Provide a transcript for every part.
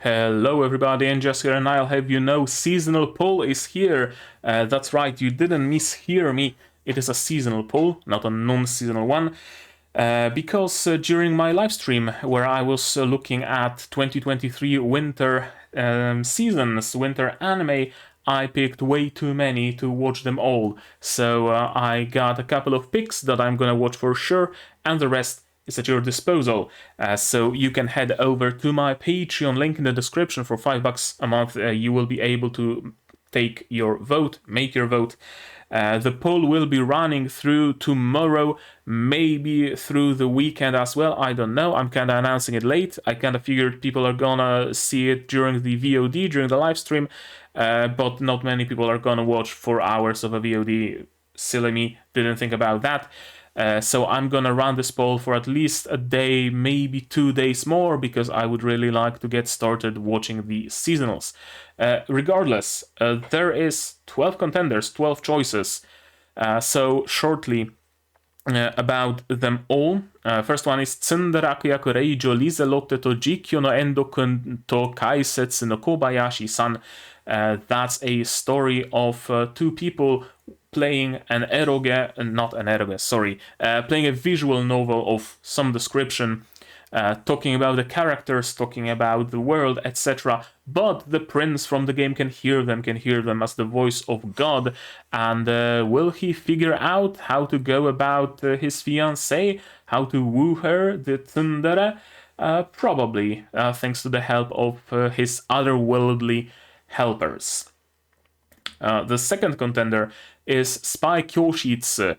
Hello everybody, and just here, and I'll have you know, seasonal poll is here. That's right, you didn't mishear me. It is a seasonal poll, not a non-seasonal one. Because during my live stream, where I was looking at 2023 winter seasons, winter anime, I picked way too many to watch them all. So I got a couple of picks that I'm gonna watch for sure, and the rest is at your disposal. So you can head over to my Patreon, link in the description. For $5 a month. You will be able to take your vote, make your vote. The poll will be running through tomorrow, maybe through the weekend as well. I don't know. I'm kind of announcing it late. I kind of figured people are gonna see it during the VOD, during the live stream, but not many people are gonna watch 4 hours of a VOD. Silly me, didn't think about that. So I'm gonna run this poll for at least a day, maybe 2 days more, because I would really like to get started watching the seasonals. Regardless, there is 12 contenders, 12 choices. So shortly about them all. First one is Tsunderaku yaku Reijo Lizelotte to Jikyo no Endo-kun to Kaisetsu no Kobayashi-san. That's a story of two people playing an eroge, not an eroge, sorry, playing a visual novel of some description, talking about the characters, talking about the world, etc. But the prince from the game can hear them as the voice of God. And will he figure out how to go about his fiancée, how to woo her, the tsundere? Probably, thanks to the help of his otherworldly helpers. The second contender is Spy Kyoshitsu.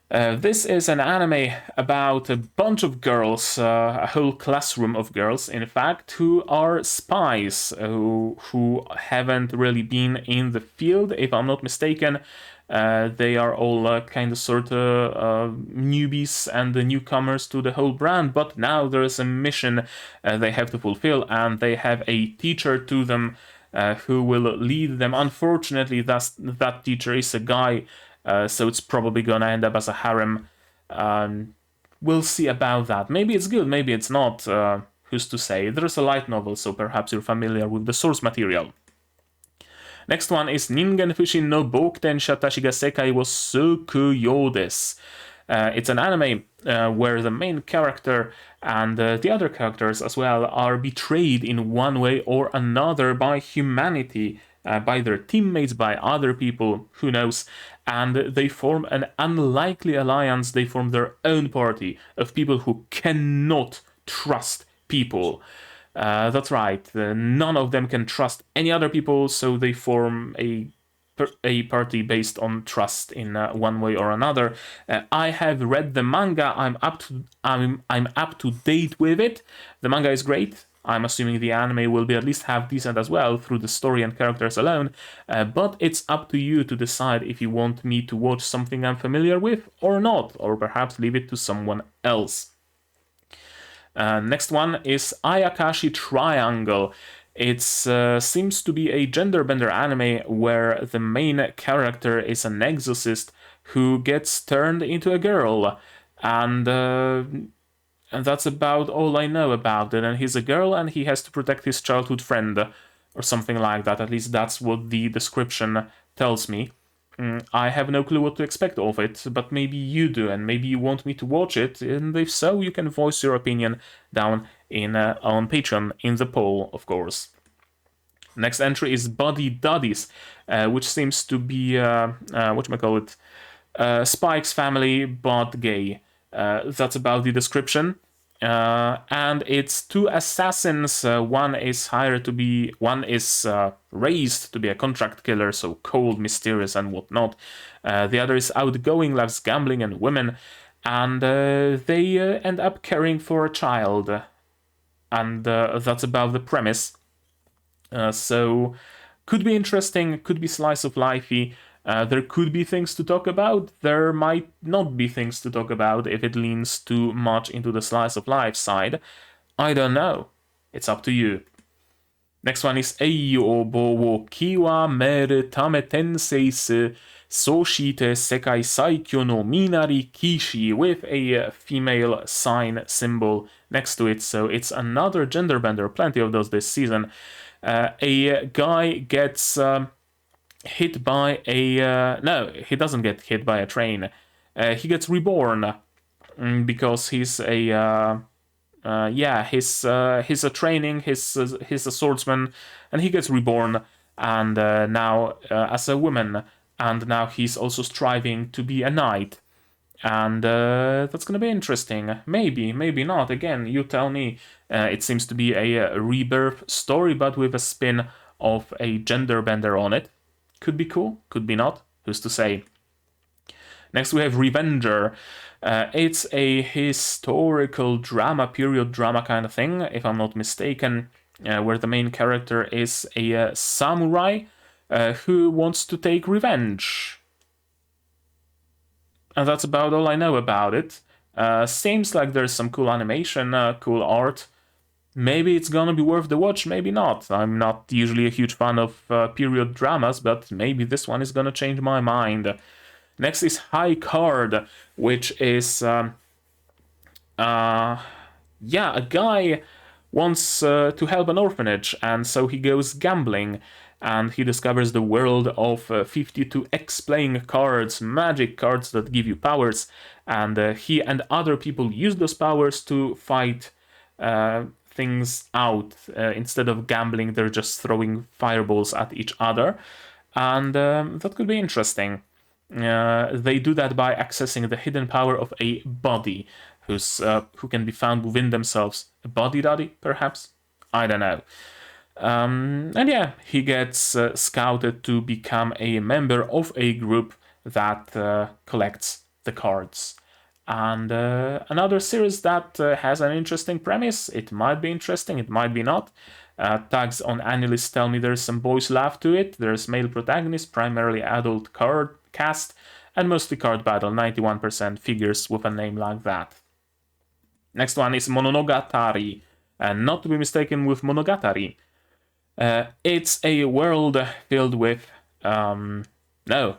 This is an anime about a bunch of girls, a whole classroom of girls, in fact, who are spies, who haven't really been in the field, if I'm not mistaken. They are all kind of sort of newbies and the newcomers to the whole brand, but now there is a mission they have to fulfill, and they have a teacher to them who will lead them. Unfortunately, that teacher is a guy, so it's probably gonna end up as a harem. We'll see about that. Maybe it's good, maybe it's not. Who's to say? There's a light novel, so perhaps you're familiar with the source material. Next one is Ningen Fushin no Boukuten Shatashi ga Sekai wo Sukuyo desu. It's an anime where the main character and the other characters as well are betrayed in one way or another by humanity, by their teammates, by other people, who knows, and they form an unlikely alliance. They form their own party of people who cannot trust people. That's right, none of them can trust any other people, so they form a party based on trust in one way or another. I have read the manga. I'm up to date with it. The manga is great. I'm assuming the anime will be at least half decent as well through the story and characters alone. But it's up to you to decide if you want me to watch something I'm familiar with or not, or perhaps leave it to someone else. Next one is Ayakashi Triangle. It seems to be a gender-bender anime where the main character is an exorcist who gets turned into a girl, and that's about all I know about it. And he's a girl, and he has to protect his childhood friend, or something like that. At least that's what the description tells me. I have no clue what to expect of it, but maybe you do, and maybe you want me to watch it, and if so, you can voice your opinion down in on Patreon, in the poll, of course. Next entry is Buddy Duddies, which seems to be, whatchamacallit, Spike's family, but gay. That's about the description. And it's two assassins. One is raised to be a contract killer, so cold, mysterious, and whatnot. The other is outgoing, loves gambling and women, and they end up caring for a child. And that's about the premise. So could be interesting, could be slice of lifey. There could be things to talk about. There might not be things to talk about if it leans too much into the slice of life side. I don't know. It's up to you. Next one is Eiyo bo wo kiwa meru tame tenseisu soshite sekai saikyo no minari kishi, with a female sign symbol next to it, so it's another gender bender, plenty of those this season. A guy gets hit by a... no, he doesn't get hit by a train. He gets reborn because he's a... he's a training, he's a swordsman, and he gets reborn, and now as a woman, and now he's also striving to be a knight. And that's gonna be interesting. Maybe, maybe not. Again, you tell me. It seems to be a rebirth story, but with a spin of a gender bender on it. Could be cool, could be not. Who's to say? Next we have Revenger. It's a historical drama, period drama kind of thing, if I'm not mistaken, where the main character is a samurai who wants to take revenge. And that's about all I know about it. Seems like there's some cool animation, cool art. Maybe it's gonna be worth the watch, maybe not. I'm not usually a huge fan of period dramas, but maybe this one is gonna change my mind. Next is High Card, which is... a guy wants to help an orphanage, and so he goes gambling, and he discovers the world of 52X playing cards, magic cards that give you powers, and he and other people use those powers to fight things out. Instead of gambling, they're just throwing fireballs at each other, and that could be interesting. They do that by accessing the hidden power of a body, who can be found within themselves. A body daddy, perhaps? I don't know. And yeah, he gets scouted to become a member of a group that collects the cards. And another series that has an interesting premise. It might be interesting, it might be not. Tags on AniList tell me there's some boys love to it. There's male protagonist, primarily adult card cast, and mostly card battle, 91% figures with a name like that. Next one is Monogatari, and not to be mistaken with Monogatari. It's a world filled with... no,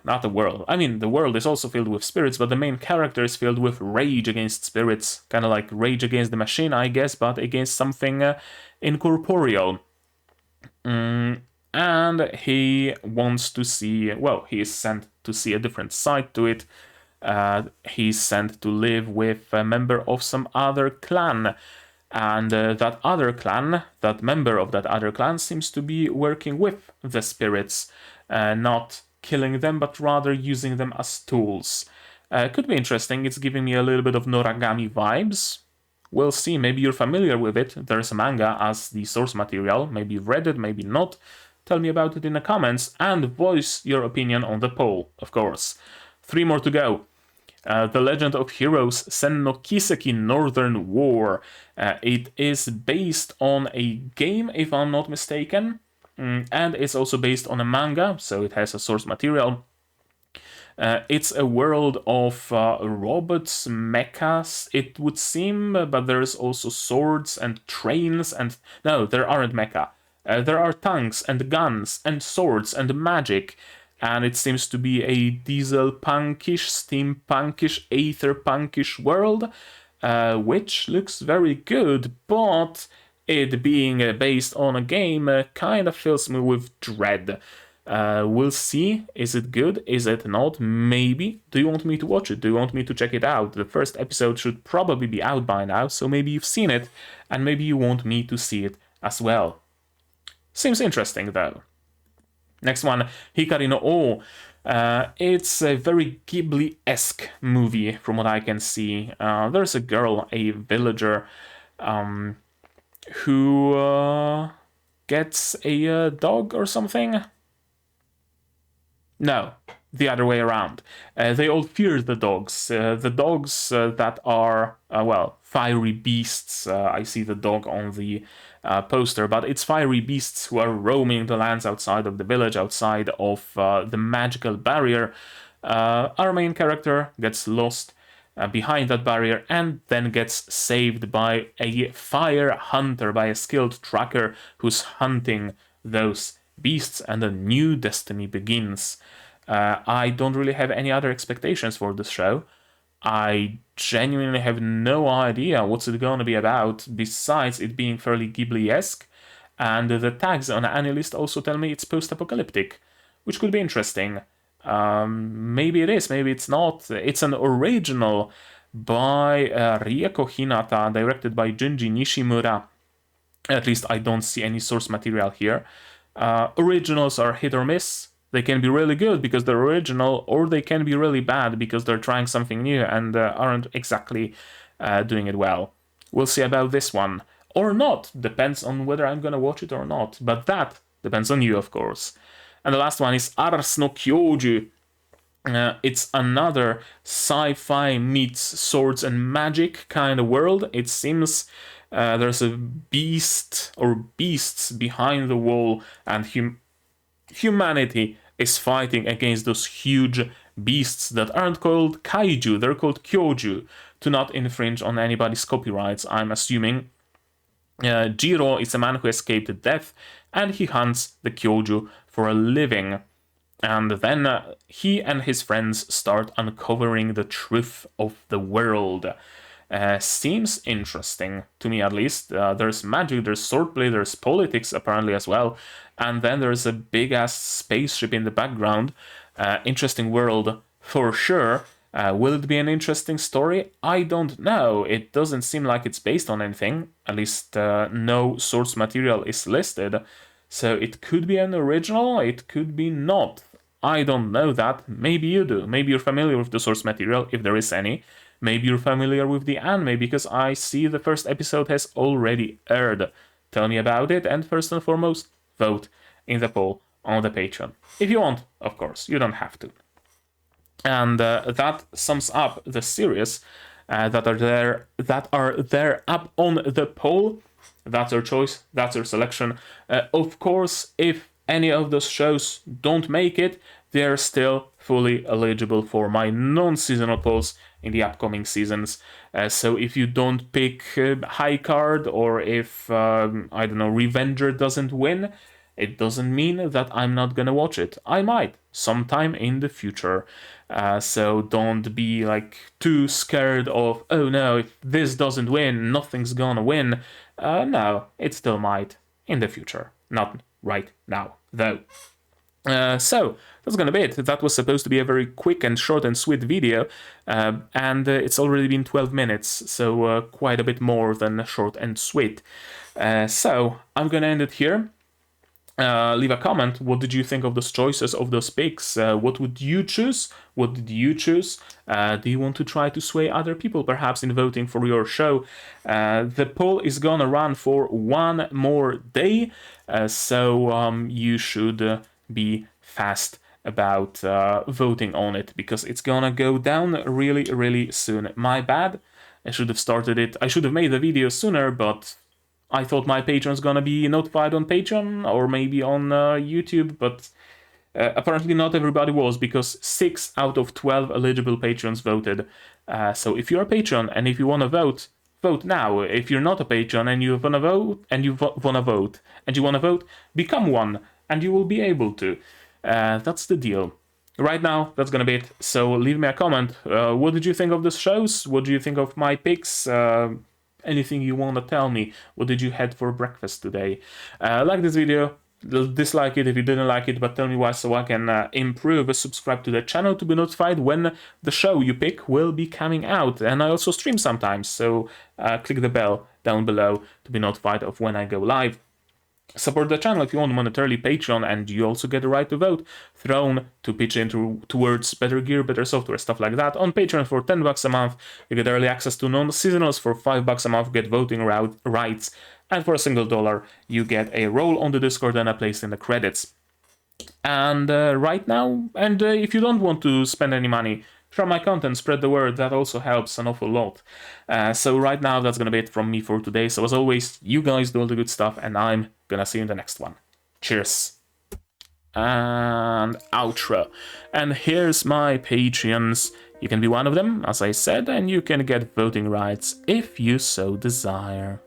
not a world. I mean, the world is also filled with spirits, but the main character is filled with rage against spirits. Kind of like Rage Against the Machine, I guess, but against something incorporeal. And he wants to see... well, he is sent to see a different side to it. He's sent to live with a member of some other clan. And that other clan, that member of that other clan, seems to be working with the spirits, not killing them, but rather using them as tools. Could be interesting. It's giving me a little bit of Noragami vibes. We'll see. Maybe you're familiar with it. There's a manga as the source material. Maybe you've read it, maybe not. Tell me about it in the comments and voice your opinion on the poll, of course. 3 more to go. The Legend of Heroes Sen no Kiseki Northern War. It is based on a game, if I'm not mistaken, and it's also based on a manga, so it has a source material. It's a world of robots, mechas, it would seem, but there's also swords and trains and... no, there aren't mecha. There are tanks and guns and swords and magic. And it seems to be a diesel-punkish, steampunkish, aether-punkish world, which looks very good, but it being based on a game kind of fills me with dread. We'll see. Is it good? Is it not? Maybe. Do you want me to watch it? Do you want me to check it out? The first episode should probably be out by now, so maybe you've seen it, and maybe you want me to see it as well. Seems interesting, though. Next one, Hikari no O. It's a very Ghibli-esque movie, from what I can see. There's a girl, a villager, who gets a dog or something? No, the other way around. They all fear the dogs. The dogs that are, well, fiery beasts. I see the dog on the poster, but it's fiery beasts who are roaming the lands outside of the village, outside of the magical barrier. Our main character gets lost behind that barrier and then gets saved by a fire hunter, by a skilled tracker who's hunting those beasts, and a new destiny begins. I don't really have any other expectations for this show. I genuinely have no idea what's it going to be about, besides it being fairly Ghibli-esque, and the tags on AniList also tell me it's post-apocalyptic, which could be interesting. Maybe it is, maybe it's not. It's an original by Rieko Hinata, directed by Junji Nishimura. At least I don't see any source material here. Originals are hit or miss. They can be really good because they're original, or they can be really bad because they're trying something new and aren't exactly doing it well. We'll see about this one. Or not, depends on whether I'm gonna watch it or not, but that depends on you, of course. And the last one is Ars no Kyoju. It's another sci-fi meets swords and magic kind of world. It seems there's a beast or beasts behind the wall, and humanity is fighting against those huge beasts that aren't called kaiju, they're called kyoju, to not infringe on anybody's copyrights, I'm assuming. Jiro is a man who escaped death, and he hunts the kyoju for a living. And then he and his friends start uncovering the truth of the world. Seems interesting, to me at least. There's magic, there's swordplay, there's politics apparently as well. And then there's a big-ass spaceship in the background. Interesting world for sure. Will it be an interesting story? I don't know. It doesn't seem like it's based on anything. At least no source material is listed. So it could be an original, it could be not. I don't know that. Maybe you do. Maybe you're familiar with the source material, if there is any. Maybe you're familiar with the anime, because I see the first episode has already aired. Tell me about it, and first and foremost, vote in the poll on the Patreon. If you want, of course, you don't have to. And that sums up the series that are there up on the poll. That's your choice, that's your selection. Of course, if any of those shows don't make it, they're still fully eligible for my non-seasonal polls in the upcoming seasons. So if you don't pick High Card, or if, I don't know, Revenger doesn't win, it doesn't mean that I'm not gonna watch it. I might, sometime in the future. So don't be like too scared of, oh no, if this doesn't win, nothing's gonna win. No, it still might in the future. Not right now, though. So that's gonna be it. That was supposed to be a very quick and short and sweet video, and it's already been 12 minutes, so quite a bit more than short and sweet. So I'm gonna end it here. Leave a comment. What did you think of those choices, of those picks? What would you choose? What did you choose? Do you want to try to sway other people perhaps in voting for your show? The poll is gonna run for one more day, so you should be fast about voting on it, because it's gonna go down really soon. My bad. I should have started it. I should have made the video sooner, but I thought my patron's gonna be notified on Patreon or maybe on YouTube, but apparently not everybody was, because 6 out of 12 eligible patrons voted. So if you're a patron and if you want to vote, vote now. If you're not a patron and you want to vote, become one, and you will be able to. That's the deal. Right now, that's gonna be it. So leave me a comment. What did you think of the shows? What do you think of my picks? Anything you want to tell me. What did you had for breakfast today? Like this video, dislike it if you didn't like it, but tell me why, so I can improve. Subscribe to the channel to be notified when the show you pick will be coming out. And I also stream sometimes, so click the bell down below to be notified of when I go live. Support the channel if you want monetarily, Patreon, and you also get the right to vote, Throne, to pitch in towards better gear, better software, stuff like that. On Patreon for $10 a month, you get early access to non-seasonals. For $5 a month, you get voting rights, and for $1, you get a role on the Discord and a place in the credits. And right now, and if you don't want to spend any money, share my content, spread the word, that also helps an awful lot. So right now, that's gonna be it from me for today. So as always, you guys do all the good stuff, and I'm gonna see you in the next one. Cheers. And outro. And here's my Patreons. You can be one of them, as I said, and you can get voting rights if you so desire.